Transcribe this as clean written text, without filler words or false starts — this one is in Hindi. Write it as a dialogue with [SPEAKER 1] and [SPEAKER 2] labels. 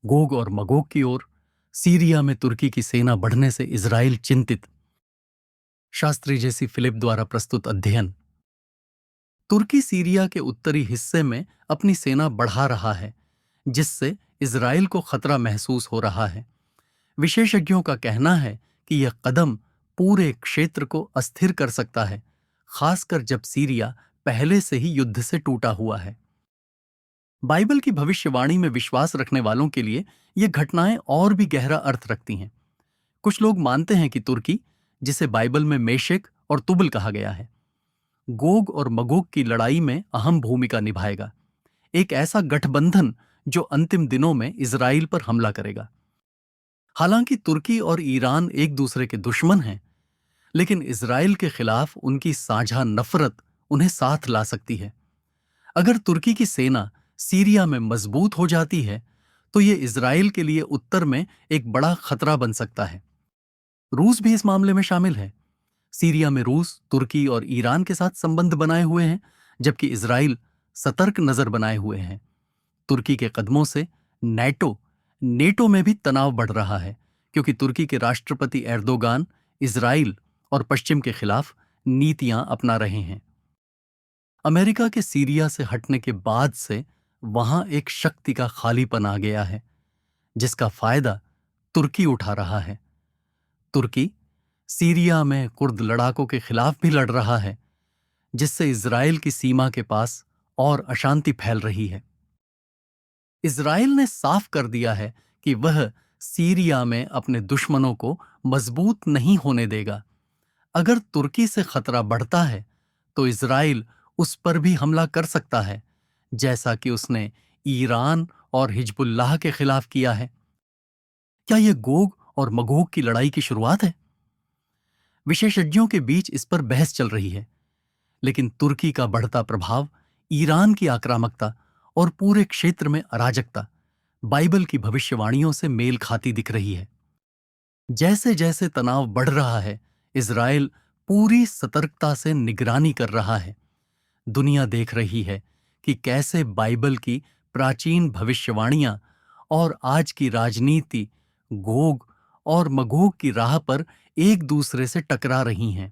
[SPEAKER 1] गोग और मगोग की ओर। सीरिया में तुर्की की सेना बढ़ने से इजराइल चिंतित। शास्त्री जैसी फिलिप द्वारा प्रस्तुत अध्ययन। तुर्की सीरिया के उत्तरी हिस्से में अपनी सेना बढ़ा रहा है, जिससे इजराइल को खतरा महसूस हो रहा है। विशेषज्ञों का कहना है कि यह कदम पूरे क्षेत्र को अस्थिर कर सकता है, खासकर जब सीरिया पहले से ही युद्ध से टूटा हुआ है। बाइबल की भविष्यवाणी में विश्वास रखने वालों के लिए ये घटनाएं और भी गहरा अर्थ रखती हैं। कुछ लोग मानते हैं कि तुर्की, जिसे बाइबल में मेशेक और तुबल कहा गया है, गोग और मगोग की लड़ाई में अहम भूमिका निभाएगा। एक ऐसा गठबंधन जो अंतिम दिनों में इजराइल पर हमला करेगा। हालांकि तुर्की और ईरान एक दूसरे के दुश्मन हैं, लेकिन इजराइल के खिलाफ उनकी साझा नफरत उन्हें साथ ला सकती है। अगर तुर्की की सेना सीरिया में मजबूत हो जाती है, तो यह इजराइल के लिए उत्तर में एक बड़ा खतरा बन सकता है। रूस भी इस मामले में शामिल है। सीरिया में रूस तुर्की और ईरान के साथ संबंध बनाए हुए हैं, जबकि इजराइल सतर्क नजर बनाए हुए हैं। तुर्की के कदमों से नेटो में भी तनाव बढ़ रहा है, क्योंकि तुर्की के राष्ट्रपति एर्दोगान इजराइल और पश्चिम के खिलाफ नीतियां अपना रहे हैं। अमेरिका के सीरिया से हटने के बाद से वहां एक शक्ति का खालीपन आ गया है, जिसका फायदा तुर्की उठा रहा है। तुर्की सीरिया में कुर्द लड़ाकों के खिलाफ भी लड़ रहा है, जिससे इजराइल की सीमा के पास और अशांति फैल रही है। इजराइल ने साफ कर दिया है कि वह सीरिया में अपने दुश्मनों को मजबूत नहीं होने देगा। अगर तुर्की से खतरा बढ़ता है, तो इजराइल उस पर भी हमला कर सकता है, जैसा कि उसने ईरान और हिजबुल्लाह के खिलाफ किया है। क्या यह गोग और मगोग की लड़ाई की शुरुआत है? विशेषज्ञों के बीच इस पर बहस चल रही है, लेकिन तुर्की का बढ़ता प्रभाव, ईरान की आक्रामकता और पूरे क्षेत्र में अराजकता बाइबल की भविष्यवाणियों से मेल खाती दिख रही है। जैसे जैसे तनाव बढ़ रहा है, इजराइल पूरी सतर्कता से निगरानी कर रहा है। दुनिया देख रही है कि कैसे बाइबल की प्राचीन भविष्यवाणियां और आज की राजनीति गोग और मगोग की राह पर एक दूसरे से टकरा रही हैं।